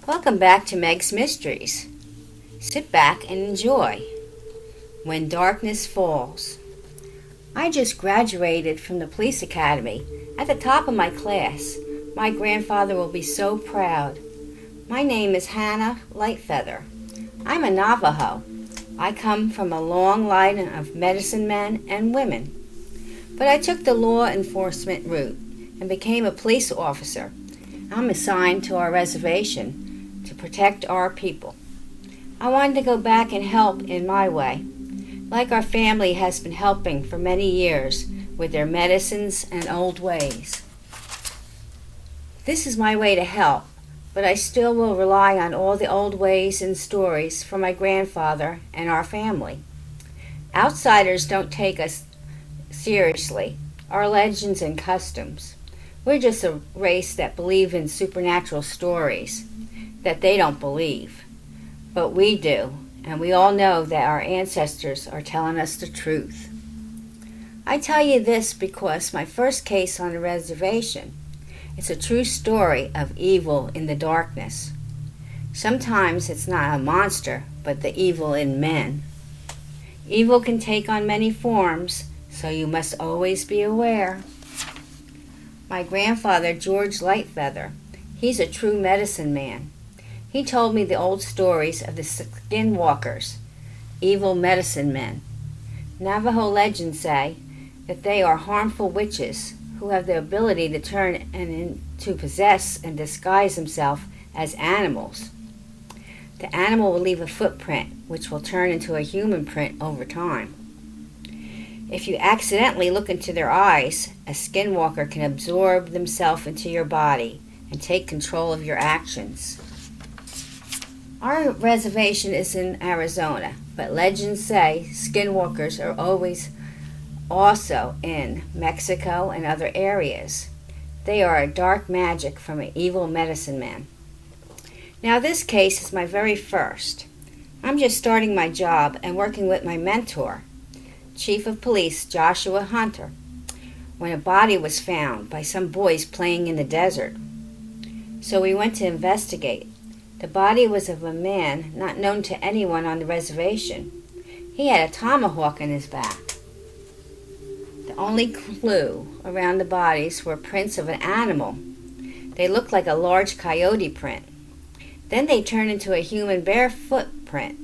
Welcome back to Meg's Mysteries. Sit back and enjoy. When Darkness Falls. I just graduated from the police academy at the top of my class. My grandfather will be so proud. My name is Hannah Lightfeather. I'm a Navajo. I come from a long line of medicine men and women. But I took the law enforcement route and became a police officer. I'm assigned to our reservation to protect our people. I wanted to go back and help in my way, like our family has been helping for many years with their medicines and old ways. This is my way to help, but I still will rely on all the old ways and stories from my grandfather and our family. Outsiders don't take us seriously, our legends and customs. We're just a race that believe in supernatural stories that they don't believe. But we do, and we all know that our ancestors are telling us the truth. I tell you this because my first case on the reservation is a true story of evil in the darkness. Sometimes it's not a monster, but the evil in men. Evil can take on many forms, so you must always be aware. My grandfather, George Lightfeather, he's a true medicine man. He told me the old stories of the skinwalkers, evil medicine men. Navajo legends say that they are harmful witches who have the ability to turn and to possess and disguise themselves as animals. The animal will leave a footprint which will turn into a human print over time. If you accidentally look into their eyes, a skinwalker can absorb themselves into your body and take control of your actions. Our reservation is in Arizona, but legends say skinwalkers are always also in Mexico and other areas. They are a dark magic from an evil medicine man. Now this case is my very first. I'm just starting my job and working with my mentor, Chief of Police Joshua Hunter, when a body was found by some boys playing in the desert. So we went to investigate. The body was of a man not known to anyone on the reservation. He had a tomahawk in his back. The only clue around the bodies were prints of an animal. They looked like a large coyote print. Then they turned into a human bare footprint.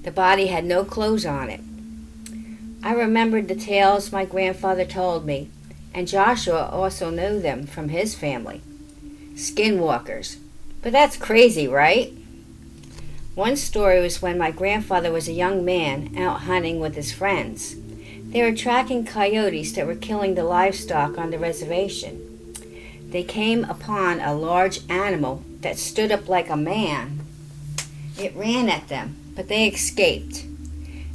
The body had no clothes on it. I remembered the tales my grandfather told me, and Joshua also knew them from his family. Skinwalkers. But that's crazy, right? One story was when my grandfather was a young man out hunting with his friends. They were tracking coyotes that were killing the livestock on the reservation. They came upon a large animal that stood up like a man. It ran at them, but they escaped.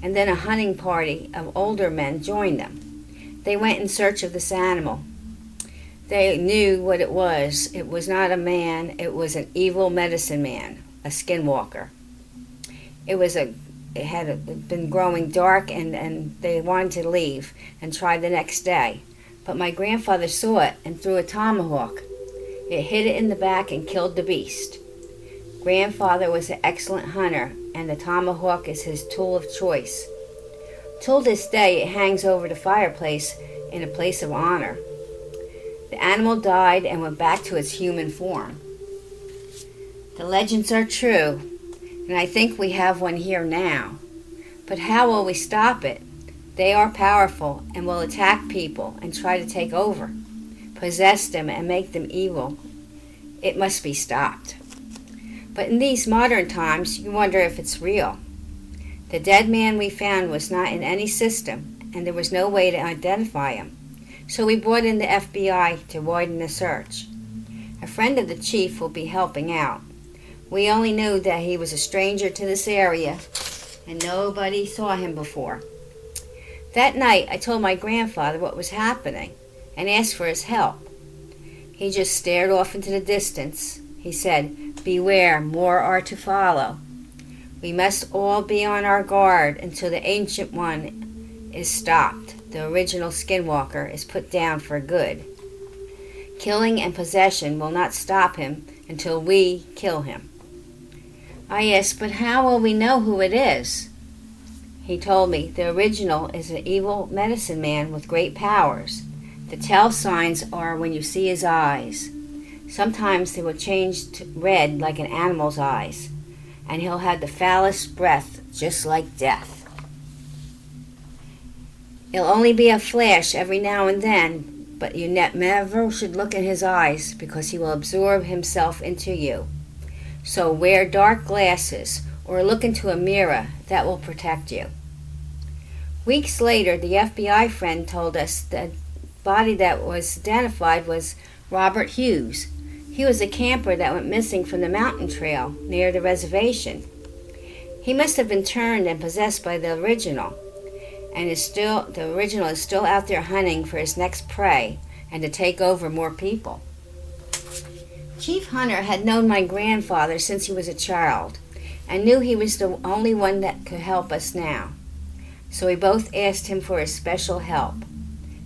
And then a hunting party of older men joined them. They went in search of this animal. They knew what it was. It was not a man. It was an evil medicine man, a skinwalker. It had been growing dark, and they wanted to leave and try the next day. But my grandfather saw it and threw a tomahawk. It hit it in the back and killed the beast. Grandfather was an excellent hunter, and the tomahawk is his tool of choice. Till this day, it hangs over the fireplace in a place of honor. The animal died and went back to its human form. The legends are true, and I think we have one here now. But how will we stop it? They are powerful and will attack people and try to take over, possess them and make them evil. It must be stopped. But in these modern times, you wonder if it's real. The dead man we found was not in any system, and there was no way to identify him. So we brought in the FBI to widen the search. A friend of the chief will be helping out. We only knew that he was a stranger to this area, and nobody saw him before. That night, I told my grandfather what was happening and asked for his help. He just stared off into the distance. He said, "Beware, more are to follow. We must all be on our guard until the Ancient One is stopped. The original skinwalker is put down for good. Killing and possession will not stop him until we kill him. I asked, but how will we know who it is? He told me the original is an evil medicine man with great powers. The tell signs are when you see his eyes. Sometimes they will change to red like an animal's eyes, and he'll have the foulest breath just like death. It'll only be a flash every now and then, but you never should look in his eyes because he will absorb himself into you. So wear dark glasses or look into a mirror. That will protect you. Weeks later, the FBI friend told us the body that was identified was Robert Hughes. He was a camper that went missing from the mountain trail near the reservation. He must have been turned and possessed by the original, and the original is still out there hunting for his next prey and to take over more people. Chief Hunter had known my grandfather since he was a child and knew he was the only one that could help us now. So we both asked him for his special help.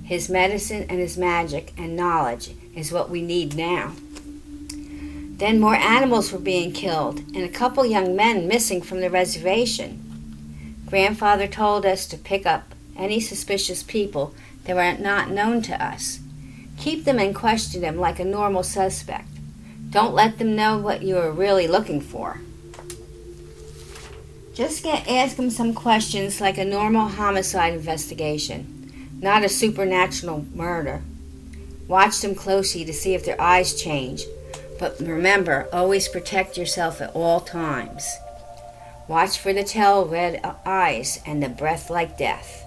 His medicine and his magic and knowledge is what we need now. Then more animals were being killed and a couple young men missing from the reservation. Grandfather told us to pick up any suspicious people that were not known to us. Keep them and question them like a normal suspect. Don't let them know what you are really looking for. Just ask them some questions like a normal homicide investigation, not a supernatural murder. Watch them closely to see if their eyes change, but remember, always protect yourself at all times. Watch for the tell red eyes and the breath like death.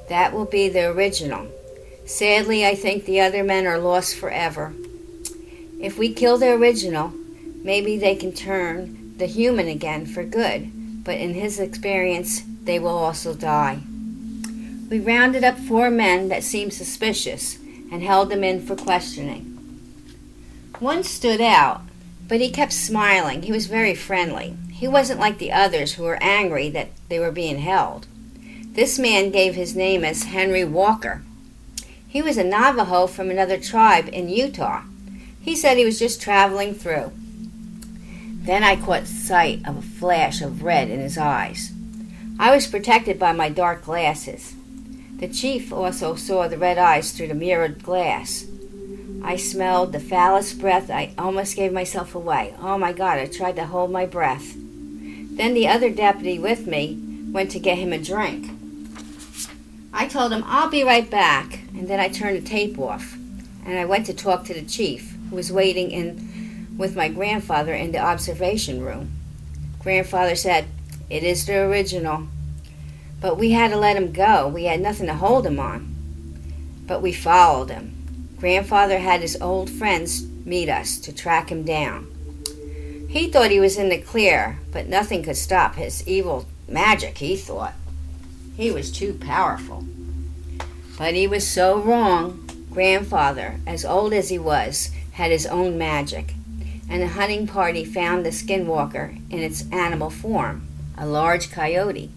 That will be the original. Sadly, I think the other men are lost forever. If we kill the original, maybe they can turn the human again for good, but in his experience, they will also die. We rounded up 4 men that seemed suspicious and held them in for questioning. One stood out, but he kept smiling. He was very friendly. He wasn't like the others who were angry that they were being held. This man gave his name as Henry Walker. He was a Navajo from another tribe in Utah. He said he was just traveling through. Then I caught sight of a flash of red in his eyes. I was protected by my dark glasses. The chief also saw the red eyes through the mirrored glass. I smelled the foulest breath. I almost gave myself away. Oh my God, I tried to hold my breath. Then the other deputy with me went to get him a drink. I told him, I'll be right back, and then I turned the tape off, and I went to talk to the chief, who was waiting with my grandfather in the observation room. Grandfather said, it is the original. But we had to let him go. We had nothing to hold him on. But we followed him. Grandfather had his old friends meet us to track him down. He thought he was in the clear, but nothing could stop his evil magic, he thought. He was too powerful. But he was so wrong. Grandfather, as old as he was, had his own magic, and the hunting party found the skinwalker in its animal form, a large coyote.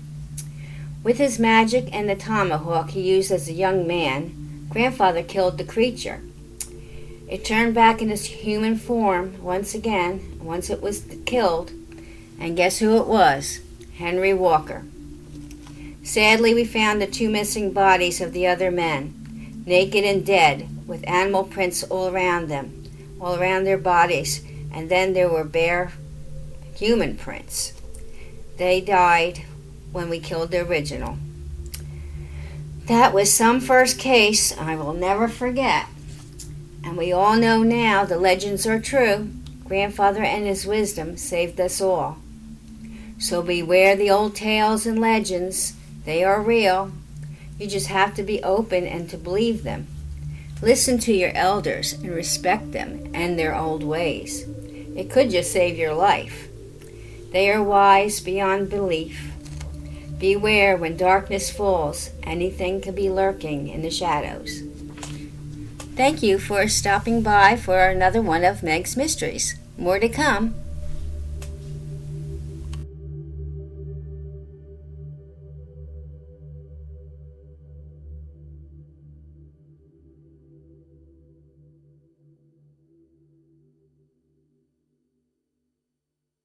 With his magic and the tomahawk he used as a young man, Grandfather killed the creature. It turned back in its human form once again, once it was killed, and guess who it was? Henry Walker. Sadly, we found the 2 missing bodies of the other men, naked and dead, with animal prints all around them, all around their bodies, and then there were bare human prints. They died when we killed the original. That was some first case I will never forget. And we all know now the legends are true. Grandfather and his wisdom saved us all. So beware the old tales and legends. They are real. You just have to be open and to believe them. Listen to your elders and respect them and their old ways. It could just save your life. They are wise beyond belief. Beware when darkness falls, anything could be lurking in the shadows. Thank you for stopping by for another one of Meg's Mysteries. More to come.